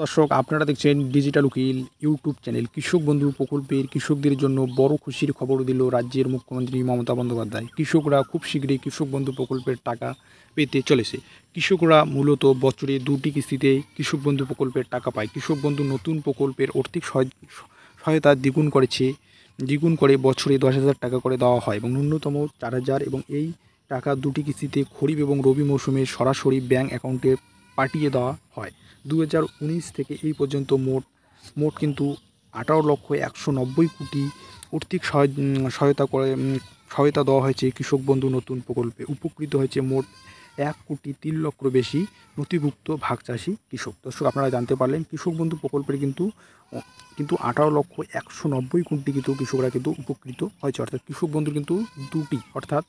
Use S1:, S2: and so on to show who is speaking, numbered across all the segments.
S1: দর্শক আপনারা দেখছেন ডিজিটাল উকিল ইউটিউব চ্যানেল। কৃষক বন্ধু প্রকল্পের কৃষকদের জন্য বড় খুশির খবর দিল রাজ্যের মুখ্যমন্ত্রী মমতা বন্দ্যোপাধ্যায়। কৃষকরা খুব শীঘ্রই কৃষক বন্ধু প্রকল্পের টাকা পেতে চলেছে। কৃষকরা মূলত বছরে 2টি কিস্তিতে কৃষক বন্ধু প্রকল্পের টাকা পায়। কৃষক বন্ধু নতুন প্রকল্পের আর্থিক সহায়তা দ্বিগুণ করে বছরে 10,000 টাকা করে দেওয়া হয় এবং ন্যূনতম 4,000 এবং এই টাকা 2টি কিস্তিতে খরিফ এবং রবি মৌসুমে সরাসরি ব্যাংক অ্যাকাউন্টে পাঠিয়ে দেওয়া হয়। 2019 থেকে এই পর্যন্ত মোট কিন্তু 18,190 কোটি আর্থিক সহায়তা দেওয়া হয়েছে কৃষক বন্ধু নতুন প্রকল্পে। উপকৃত হয়েছে মোট 1,03,00,000 বেশি নথিভুক্ত ভাগচাষী কৃষক। দর্শক আপনারা জানতে পারলেন কৃষক বন্ধু প্রকল্পের কিন্তু 18,190 কোটি কিন্তু কৃষকরা কিন্তু উপকৃত হয়েছে। অর্থাৎ কৃষক বন্ধুর কিন্তু 2টি অর্থাৎ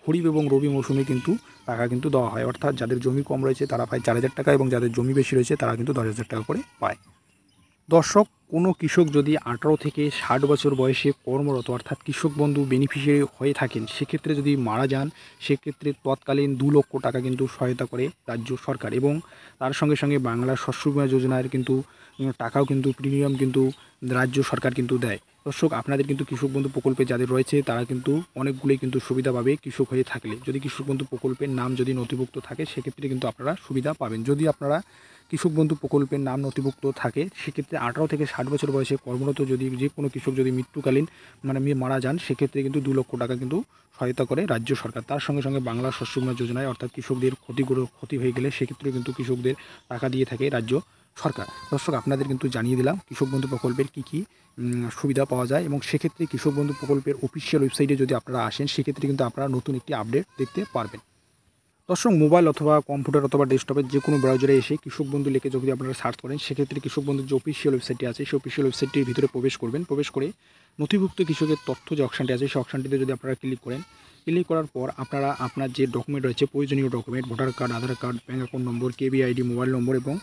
S1: খরিফ এবং রবি মৌসুমে কিন্তু টাকা কিন্তু দেওয়া হয়। অর্থাৎ যাদের জমি কম রয়েছে তারা পায় 4,000 টাকা এবং যাদের জমি বেশি রয়েছে তারা কিন্তু 10,000 টাকা করে পায়। দর্শক, কোনো কৃষক যদি 18 থেকে 60 বছর বয়সে কর্মরত অর্থাৎ কৃষক বন্ধু বেনিফিশিয়ারি হয়ে থাকেন, সেক্ষেত্রে যদি মারা যান সেক্ষেত্রে তৎকালীন 2 লক্ষ টাকা কিন্তু সহায়তা করে রাজ্য সরকার এবং তার সঙ্গে সঙ্গে বাংলা শস্য বীমা যোজনার কিন্তু টাকাও কিন্তু প্রিমিয়াম কিন্তু রাজ্য সরকার কিন্তু দেয়। দর্শক, আপনাদের কিন্তু কৃষক বন্ধু প্রকল্পে যাদের রয়েছে তারা কিন্তু অনেকগুলোই কিন্তু সুবিধা পাবে কৃষক হয়ে থাকলে। যদি কৃষক বন্ধু প্রকল্পের নাম যদি নথিভুক্ত থাকে সেক্ষেত্রে কিন্তু আপনারা সুবিধা পাবেন। যদি আপনারা কৃষক বন্ধু প্রকল্পের নাম নথিভুক্ত থাকে সেক্ষেত্রে 18 থেকে 60 বছর বয়সে কর্মরত যদি যে কোনো কৃষক যদি মৃত্যুকালীন মারা যান সেক্ষেত্রে কিন্তু 2 লক্ষ টাকা কিন্তু সহায়তা করে রাজ্য সরকার। তার সঙ্গে সঙ্গে বাংলা শস্য বীমা যোজনায় অর্থাৎ কৃষকদের ক্ষতি হয়ে গেলে সেক্ষেত্রেও কিন্তু কৃষকদের টাকা দিয়ে থাকে রাজ্য সরকার। দর্শক, আপনাদের কিন্তু জানিয়ে দিলাম কৃষক বন্ধু প্রকল্পের কী সুবিধা পাওয়া যায় এবং সেক্ষেত্রে কৃষক বন্ধু প্রকল্পের অফিসিয়াল ওয়েবসাইটে যদি আপনারা আসেন সেক্ষেত্রে কিন্তু আপনারা নতুন একটি আপডেট দেখতে পারবেন। দর্শক, মোবাইল অথবা কম্পিউটার অথবা ডেস্কটপের যে কোনো ব্রাউজারে এসে কৃষক বন্ধু লিখে যদি আপনারা সার্চ করেন সেক্ষেত্রে কৃষক বন্ধুর যে অফিসিয়াল ওয়েবসাইটটি আছে সেই অফিসিয়াল ওয়েবসাইটটির ভিতরে প্রবেশ করবেন। প্রবেশ করে নথিভুক্ত কৃষকের তথ্য যে অপশানটি আছে সেই অপশানটিতে যদি আপনারা ক্লিক করার পর আপনারা আপনার যে ডকুমেন্ট রয়েছে প্রয়োজনীয় document voter card, Aadhaar card, bank account number, কেবিআইডি, মোবাইল নম্বর এবং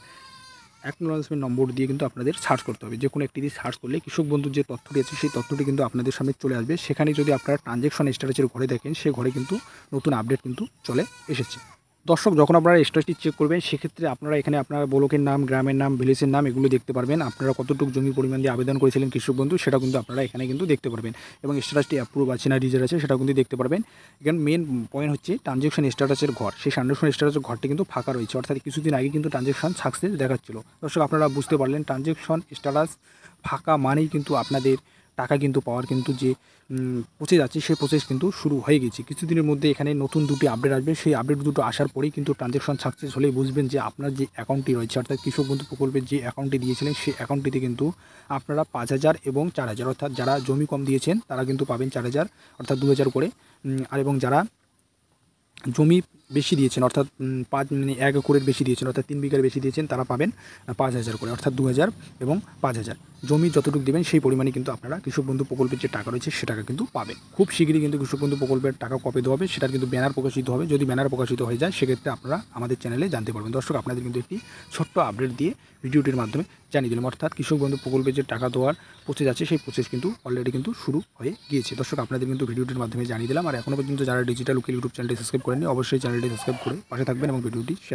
S1: অ্যাকনোলেজমেন্ট নম্বর দিয়ে কিন্তু আপনাদের সার্চ করতে হবে। যে কোনো একটি দিয়ে সার্চ করলে কৃষক বন্ধুর যে তথ্যটি আছে সেই তথ্যটি কিন্তু আপনাদের সামনে চলে আসবে। সেখানে যদি আপনারা ট্রানজ্যাকশন স্ট্যাটাসের ঘরে দেখেন সেই ঘরে কিন্তু নতুন আপডেট কিন্তু চলে এসেছে। দর্শক, যখন আপনারা স্ট্যাটাসটি চেক করবেন সেক্ষেত্রে আপনারা এখানে আপনার ব্লকের নাম, গ্রামের নাম, ভিলেজের নাম এগুলো দেখতে পারবেন। আপনারা কতটুকু জমির পরিমাণ দিয়ে আবেদন করেছিলেন কৃষক বন্ধু সেটা কিন্তু আপনারা এখানে কিন্তু দেখতে পারবেন এবং স্ট্যাটাসটি অ্যাপ্রুভ আছে না রিজেক্ট আছে সেটাও কিন্তু দেখতে পারবেন। এখানে মেন পয়েন্ট হচ্ছে ট্রানজ্যাকশন স্ট্যাটাসের ঘর। সেই ট্রানজ্যাকশন স্ট্যাটাসের ঘরটি কিন্তু ফাঁকা রয়েছে, অর্থাৎ কিছুদিন আগে কিন্তু ট্রানজ্যাকশন সাকসেস দেখাচ্ছিল। দর্শক, আপনারা বুঝতে পারলেন ট্রানজ্যাকশন স্ট্যাটাস ফাঁকা মানেই কিন্তু আপনাদের টাকা কিন্তু পাওয়ার কিন্তু যে প্রসেস আছে সেই প্রসেস কিন্তু শুরু হয়ে গেছে। কিছুদিনের মধ্যে এখানে নতুন 2টি আপডেট আসবে। সেই আপডেট দুটো আসার পরেই কিন্তু ট্রানজ্যাকশন সাকসেস হলেই বুঝবেন যে আপনার যে অ্যাকাউন্টটি রয়েছে অর্থাৎ কৃষক বন্ধু প্রকল্পের যে অ্যাকাউন্টটি দিয়েছিলেন সেই অ্যাকাউন্টটিতে কিন্তু আপনারা 5,000 এবং 4,000 অর্থাৎ যারা জমি কম দিয়েছেন তারা কিন্তু পাবেন 4,000 অর্থাৎ 2,000 করে আর এবং যারা জমি বেশি দিয়েছেন অর্থাৎ 1 একরের বেশি দিয়েছেন অর্থাৎ 3 বিঘার বেশি দিয়েছেন তারা পাবেন 5,000 করে অর্থাৎ 2,000 এবং 5,000। জমি যতটুকু দেবেন সেই পরিমাণে কিন্তু আপনারা কৃষক বন্ধু প্রকল্পের যে টাকা রয়েছে সে টাকা কিন্তু পাবেন। খুব শীঘ্রই কিন্তু কৃষক বন্ধু প্রকল্পের টাকা কবে দেওয়া হবে সেটার কিন্তু ব্যানার প্রকাশিত হবে। যদি ব্যানার প্রকাশিত হয়ে যায় সেক্ষেত্রে আপনারা আমাদের চ্যানেলে জানতে পারবেন। দর্শক, আপনাদের কিন্তু একটি ছোট্ট আপডেট দিয়ে ভিডিওটির মাধ্যমে জানিয়ে দিলাম। অর্থাৎ কৃষক বন্ধু প্রকল্পের যে টাকা দেওয়ার প্রসেস আছে সেই প্রসেস কিন্তু অলরেডি কিন্তু শুরু হয়ে গিয়েছে। দর্শক, আপনাদের কিন্তু ভিডিওটির মাধ্যমে জানিয়ে দিলাম। আর এখনও পর্যন্ত যারা ডিজিটাল উকিল ইউটিউব চ্যানেলটি সাবস্ক্রাইব করেননি অবশ্যই চ্যানেলটি সাবস্ক্রাইব করে পাশে থাকবেন এবং ভিডিওটি শেয়ার